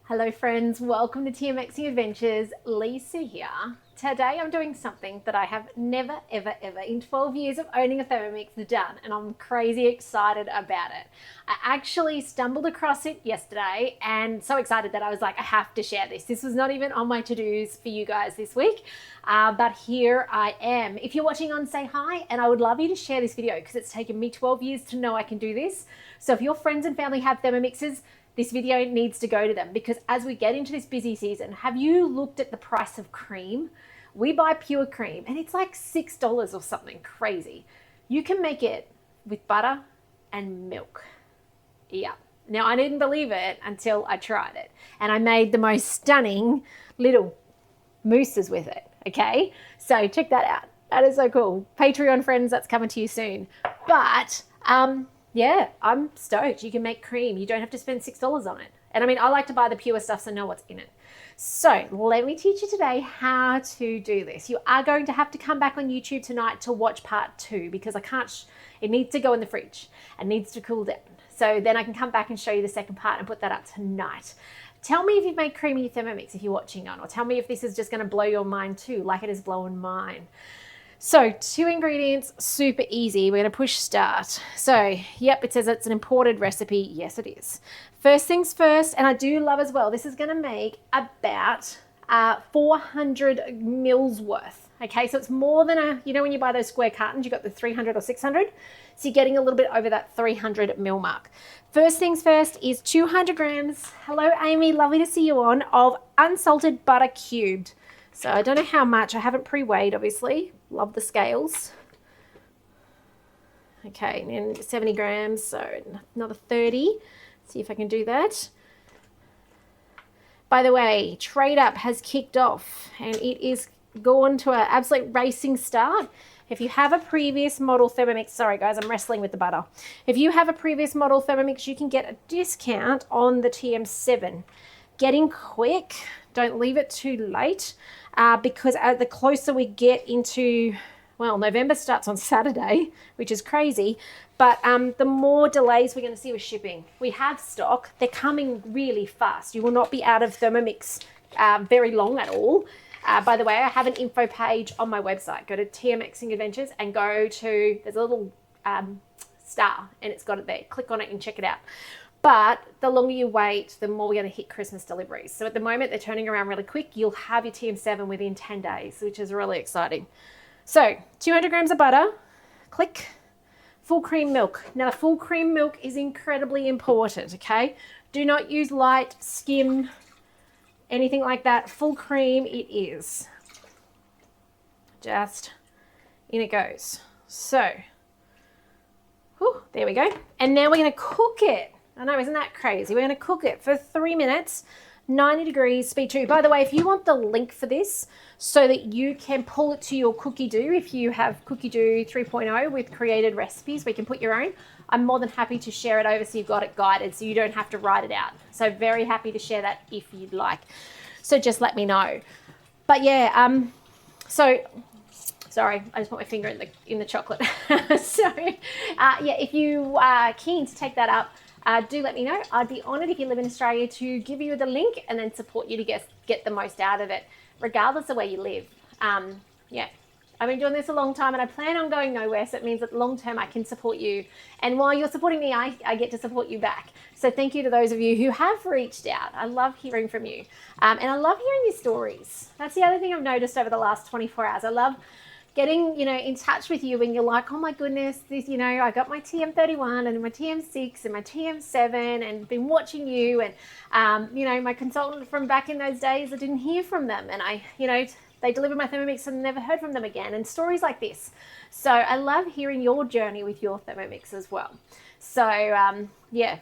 Hello friends, welcome to TMXing Adventures. Lisa here. Today I'm doing something that I have never ever in 12 years of owning a Thermomix done, and I'm crazy excited about it. I actually stumbled across it yesterday and so excited that I was like, I have to share this. This was not even on my to-dos for you guys this week, but here I am. If you're watching on, say hi, and I would love you to share this video because it's taken me 12 years to know I can do this. So if your friends and family have Thermomixes, this video needs to go to them, because as we get into this busy season, have you looked at the price of cream? We buy pure cream and it's like $6 or something crazy. You can make it with butter and milk. Yeah. Now I didn't believe it until I tried it, and I made the most stunning little mousses with it. Okay. So check that out. That is so cool. Patreon friends, that's coming to you soon. But, yeah, I'm stoked. You can make cream. You don't have to spend $6 on it. And I mean, I like to buy the pure stuff so I know what's in it. So let me teach you today how to do this. You are going to have to come back on YouTube tonight to watch part 2, because I can't, it needs to go in the fridge and needs to cool down. So then I can come back and show you the second part and put that up tonight. Tell me if you've made cream in your Thermomix if you're watching on, or tell me if this is just going to blow your mind too, like it is blowing mine. So 2 ingredients, super easy. We're going to push start. So, yep, it says it's an imported recipe. Yes, it is. First things first, and I do love as well, this is going to make about 400 mils worth. Okay, so it's more than when you buy those square cartons, you got the 300 or 600. So you're getting a little bit over that 300 mil mark. First things first is 200 grams. Hello, Amy. Lovely to see you on. Of unsalted butter cubed. So I don't know how much. I haven't pre-weighed, obviously. Love the scales. Okay, and then 70 grams, so another 30. See if I can do that. By the way, Trade Up has kicked off, and it is gone to an absolute racing start. If you have a previous model Thermomix, sorry guys, I'm wrestling with the butter. If you have a previous model Thermomix, you can get a discount on the TM7. Getting quick, don't leave it too late. Because the closer we get into, well, November starts on Saturday, which is crazy, but the more delays we're going to see with shipping. We have stock. They're coming really fast. You will not be out of Thermomix very long at all. By the way, I have an info page on my website. Go to TMXing Adventures and go to, there's a little star and it's got it there. Click on it and check it out. But the longer you wait, the more we're going to hit Christmas deliveries. So at the moment, they're turning around really quick. You'll have your TM7 within 10 days, which is really exciting. So 200 grams of butter, click, full cream milk. Now, the full cream milk is incredibly important, okay? Do not use light, skim, anything like that. Full cream it is. Just in it goes. So, there we go. And now we're going to cook it. I know, isn't that crazy? We're going to cook it for 3 minutes, 90 degrees, speed 2. By the way, if you want the link for this so that you can pull it to your Cookidoo, if you have Cookidoo 3.0 with created recipes, we can put your own. I'm more than happy to share it over so you've got it guided so you don't have to write it out. So very happy to share that if you'd like. So just let me know. But yeah, sorry, I just put my finger in the chocolate. So yeah, if you are keen to take that up, do let me know. I'd be honoured if you live in Australia to give you the link and then support you to get the most out of it, regardless of where you live. Yeah, I've been doing this a long time and I plan on going nowhere, so it means that long term I can support you. And while you're supporting me, I get to support you back. So thank you to those of you who have reached out. I love hearing from you. And I love hearing your stories. That's the other thing I've noticed over the last 24 hours. I love getting, in touch with you when you're like, oh my goodness, this, I got my TM31 and my TM6 and my TM7 and been watching you and, my consultant from back in those days, I didn't hear from them. And they delivered my Thermomix and never heard from them again, and stories like this. So I love hearing your journey with your Thermomix as well. So, yeah,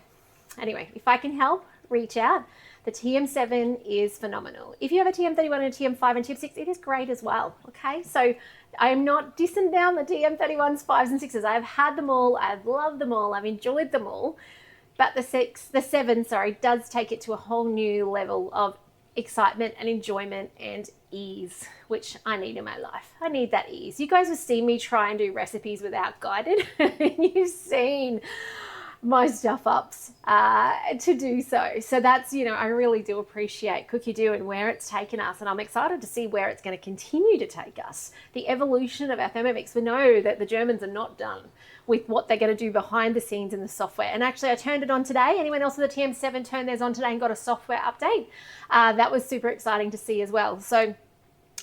anyway, if I can help, reach out. The TM7 is phenomenal. If you have a TM31 and a TM5 and TM6, it is great as well, okay? So I am not dissing down the TM31s, 5s and 6s. I've had them all. I've loved them all. I've enjoyed them all. But the 7, does take it to a whole new level of excitement and enjoyment and ease, which I need in my life. I need that ease. You guys have seen me try and do recipes without guided. You've seen my stuff ups to do so. So that's, I really do appreciate Cookidoo and where it's taken us. And I'm excited to see where it's going to continue to take us. The evolution of our Thermomix. We know that the Germans are not done with what they're going to do behind the scenes in the software. And actually, I turned it on today. Anyone else with a TM7 turned theirs on today and got a software update? That was super exciting to see as well. So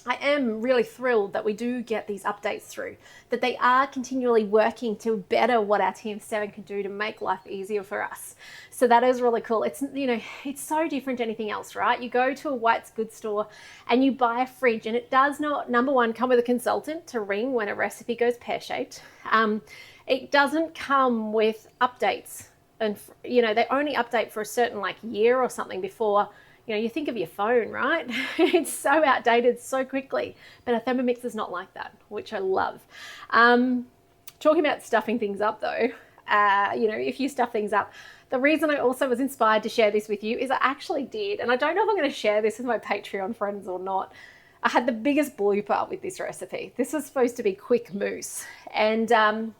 I am really thrilled that we do get these updates through, that they are continually working to better what our TM7 can do to make life easier for us. So that is really cool. It's, it's so different to anything else, right? You go to a white goods store and you buy a fridge, and it does not, number one, come with a consultant to ring when a recipe goes pear-shaped. It doesn't come with updates, and they only update for a certain year or something before. You think of your phone, right? It's so outdated so quickly. But a Thermomix is not like that, which I love. Talking about stuffing things up though, if you stuff things up, the reason I also was inspired to share this with you is I actually did, and I don't know if I'm going to share this with my Patreon friends or not. I had the biggest blooper with this recipe. This was supposed to be quick mousse, and turned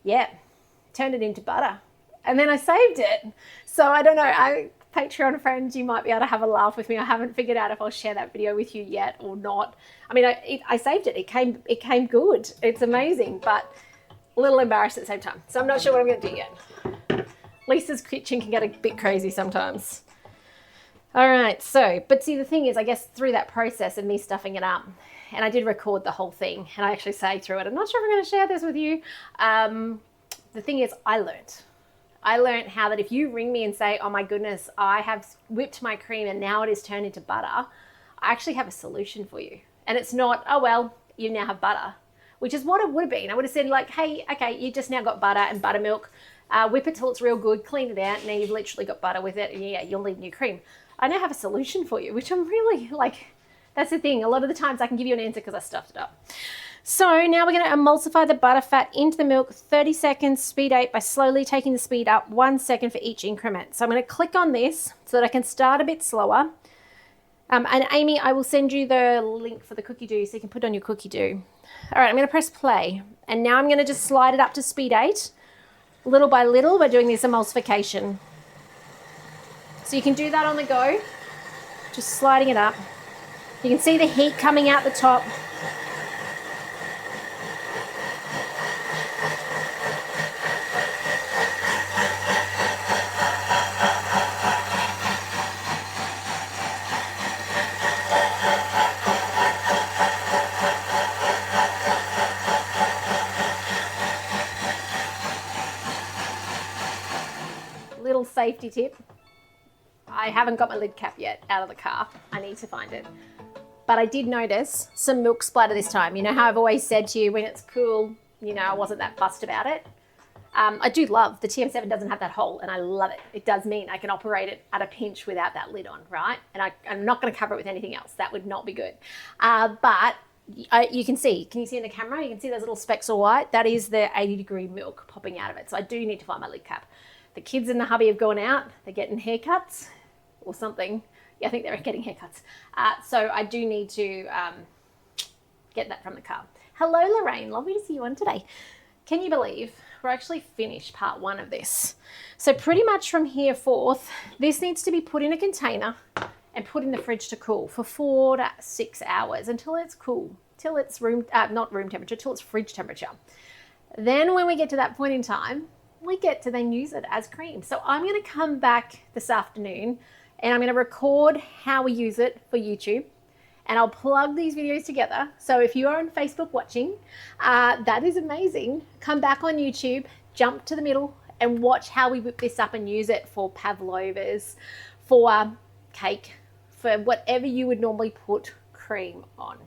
it into butter. And then I saved it. So I don't know, Patreon friends, you might be able to have a laugh with me. I haven't figured out if I'll share that video with you yet or not. I mean, I saved it. It came good. It's amazing, but a little embarrassed at the same time. So I'm not sure what I'm going to do yet. Lisa's kitchen can get a bit crazy sometimes. All right, but see, the thing is, I guess through that process of me stuffing it up, and I did record the whole thing, and I actually say through it, I'm not sure if I'm going to share this with you. The thing is, I learned how that if you ring me and say, oh my goodness, I have whipped my cream and now it is turned into butter, I actually have a solution for you. And it's not, oh well, you now have butter, which is what it would have been. I would have said hey, okay, you just now got butter and buttermilk, whip it till it's real good, clean it out, now you've literally got butter with it, and yeah, you'll need new cream. I now have a solution for you, which I'm really that's the thing. A lot of the times I can give you an answer because I stuffed it up. So now we're going to emulsify the butter fat into the milk, 30 seconds, speed 8, by slowly taking the speed up 1 second for each increment. So I'm going to click on this so that I can start a bit slower. And Amy, I will send you the link for the Cookidoo so you can put on your Cookidoo. All right, I'm going to press play. And now I'm going to just slide it up to speed 8. Little by little, we're doing this emulsification. So you can do that on the go, just sliding it up. You can see the heat coming out the top. Little safety tip. I haven't got my lid cap yet out of the car. I need to find it. But I did notice some milk splatter this time. You know how I've always said to you when it's cool, I wasn't that fussed about it. I do love the TM7 doesn't have that hole, and I love it. It does mean I can operate it at a pinch without that lid on, right? And I'm not going to cover it with anything else. That would not be good. But you can see in the camera, you can see those little specks of white. That is the 80-degree milk popping out of it. So I do need to find my lid cap. The kids in the hubby have gone out. They're getting haircuts or something. Yeah, I think they're getting haircuts. So I do need to get that from the car. Hello, Lorraine. Lovely to see you on today. Can you believe we're actually finished part 1 of this? So pretty much from here forth, this needs to be put in a container and put in the fridge to cool for 4 to 6 hours until it's cool, till it's not room temperature, till it's fridge temperature. Then when we get to that point in time, we get to then use it as cream. So I'm going to come back this afternoon and I'm going to record how we use it for YouTube, and I'll plug these videos together. So if you are on Facebook watching, that is amazing. Come back on YouTube, jump to the middle and watch how we whip this up and use it for pavlovas, for cake, for whatever you would normally put cream on.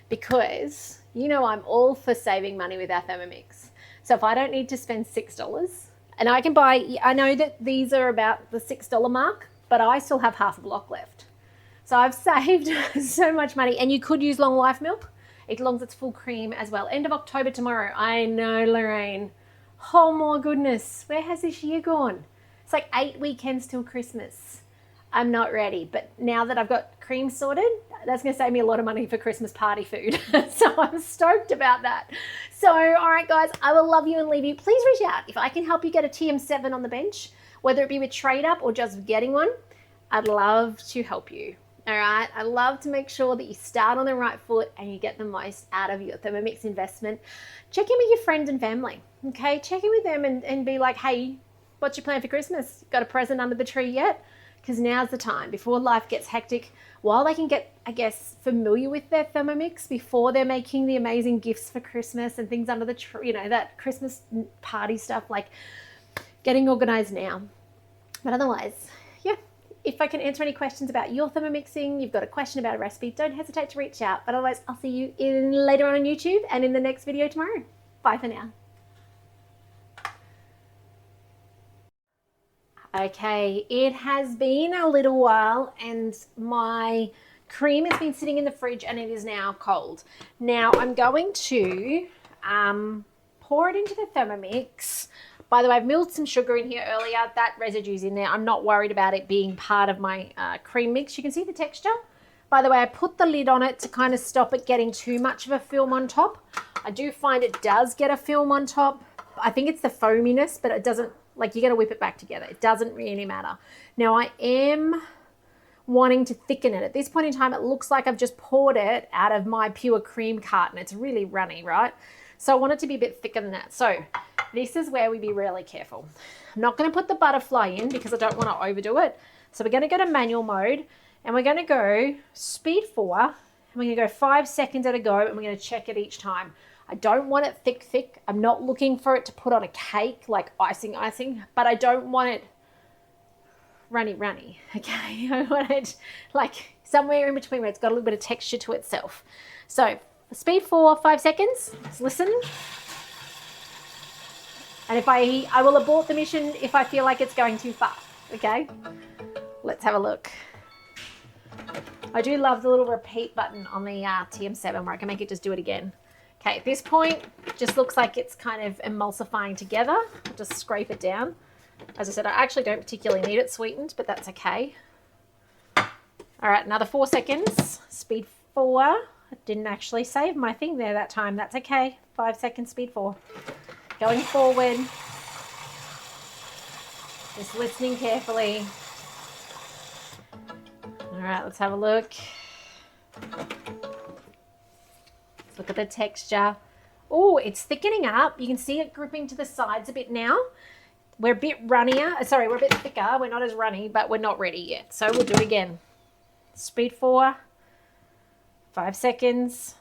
Because I'm all for saving money with our Thermomix. So if I don't need to spend $6, and I can buy, I know that these are about the $6 mark, but I still have half a block left. So I've saved so much money, and you could use long life milk as long as it's full cream as well. End of October tomorrow. I know, Lorraine. Oh my goodness, where has this year gone? It's 8 weekends till Christmas. I'm not ready. But now that I've got cream sorted, that's going to save me a lot of money for Christmas party food. So I'm stoked about that. So, all right, guys, I will love you and leave you. Please reach out if I can help you get a TM7 on the bench, whether it be with trade up or just getting one. I'd love to help you. All right. I love to make sure that you start on the right foot and you get the most out of your Thermomix investment. Check in with your friends and family. Okay. Check in with them and be like, hey, what's your plan for Christmas? Got a present under the tree yet? Because now's the time before life gets hectic, while they can get, I guess, familiar with their Thermomix before they're making the amazing gifts for Christmas and things under the tree, you know, that Christmas party stuff, like getting organized now. But otherwise, yeah, if I can answer any questions about your Thermomixing, you've got a question about a recipe, don't hesitate to reach out. But otherwise, I'll see you later on YouTube and in the next video tomorrow. Bye for now. Okay, it has been a little while and my cream has been sitting in the fridge and it is now cold. Now I'm going to pour it into the Thermomix. By the way, I've milled some sugar in here earlier. That residue's in there. I'm not worried about it being part of my cream mix. You can see the texture. By the way, I put the lid on it to kind of stop it getting too much of a film on top. I do find it does get a film on top. I think it's the foaminess, but it doesn't, like, you got to whip it back together. It doesn't really matter. Now I am wanting to thicken it. At this point in time, it looks like I've just poured it out of my pure cream carton. It's really runny, right? So I want it to be a bit thicker than that. So this is where we be really careful. I'm not going to put the butterfly in because I don't want to overdo it. So we're going to go to manual mode and we're going to go speed 4 and we're going to go 5 seconds at a go and we're going to check it each time. I don't want it thick. I'm not looking for it to put on a cake, like icing, but I don't want it runny, okay? I want it like somewhere in between where it's got a little bit of texture to itself. So speed 4, 5 seconds, let's listen. And if I will abort the mission if I feel like it's going too fast, okay? Let's have a look. I do love the little repeat button on the TM7 where I can make it just do it again. Okay, at this point, it just looks like it's kind of emulsifying together. I'll just scrape it down. As I said, I actually don't particularly need it sweetened, but that's okay. All right, another 4 seconds. Speed 4. I didn't actually save my thing there that time. That's okay. 5 seconds, speed 4. Going forward. Just listening carefully. All right, let's have a look. Look at the texture. Oh, it's thickening up. You can see it gripping to the sides a bit now. We're a bit runnier. Sorry, we're a bit thicker. We're not as runny, but we're not ready yet. So we'll do it again. Speed 4. 5 seconds.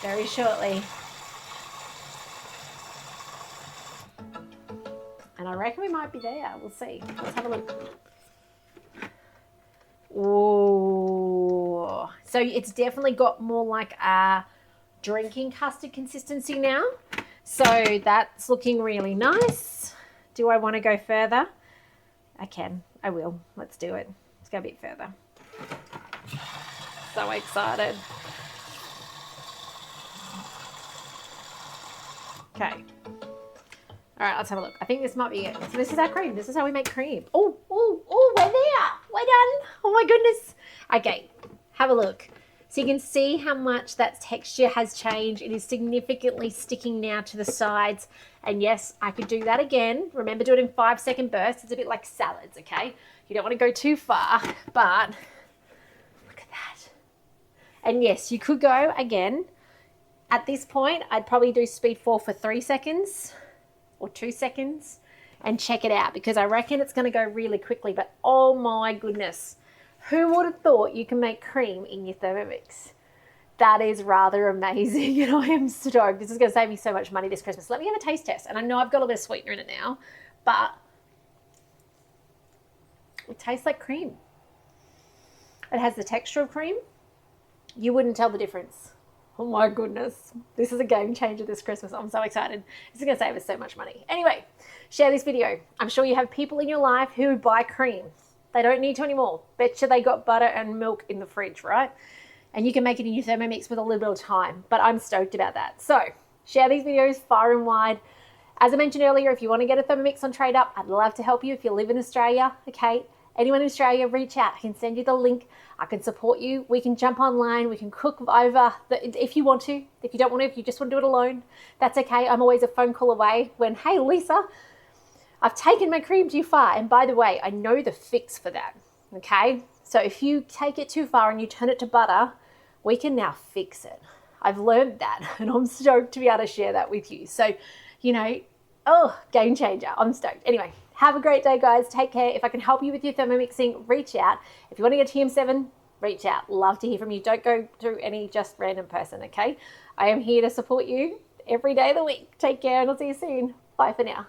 Very shortly. And I reckon we might be there. We'll see. Let's have a look. Oh, so it's definitely got more like a drinking custard consistency now. So that's looking really nice. Do I want to go further? I can. I will. Let's do it. Let's go a bit further. So excited. Okay. All right, let's have a look. I think this might be it. So this is our cream. This is how we make cream. Oh, we're there. We're done. Oh my goodness. Okay, have a look. So you can see how much that texture has changed. It is significantly sticking now to the sides. And yes, I could do that again. Remember, do it in 5 second bursts. It's a bit like salads, okay? You don't want to go too far, but look at that. And yes, you could go again. At this point, I'd probably do speed 4 for 3 seconds. Or 2 seconds and check it out because I reckon it's going to go really quickly. But oh my goodness, who would have thought you can make cream in your Thermomix? That is rather amazing and I am stoked. This is going to save me so much money this Christmas. Let me have a taste test. And I know I've got a little bit of sweetener in it now, but it tastes like cream. It has the texture of cream. You wouldn't tell the difference. Oh my goodness. This is a game changer this Christmas. I'm so excited. This is going to save us so much money. Anyway, share this video. I'm sure you have people in your life who buy cream. They don't need to anymore. Betcha they got butter and milk in the fridge, right? And you can make it in your Thermomix with a little bit of time. But I'm stoked about that. So share these videos far and wide. As I mentioned earlier, if you want to get a Thermomix on trade up, I'd love to help you if you live in Australia, okay? Anyone in Australia, reach out. I can send you the link. I can support you. We can jump online. We can cook over if you want to. If you don't want to, if you just want to do it alone, that's okay. I'm always a phone call away when, hey, Lisa, I've taken my cream too far. And by the way, I know the fix for that, okay? So if you take it too far and you turn it to butter, we can now fix it. I've learned that and I'm stoked to be able to share that with you. So, you know, oh, game changer. I'm stoked. Anyway, have a great day, guys. Take care. If I can help you with your thermomixing, reach out. If you want to get TM7, reach out. Love to hear from you. Don't go through any just random person, okay? I am here to support you every day of the week. Take care and I'll see you soon. Bye for now.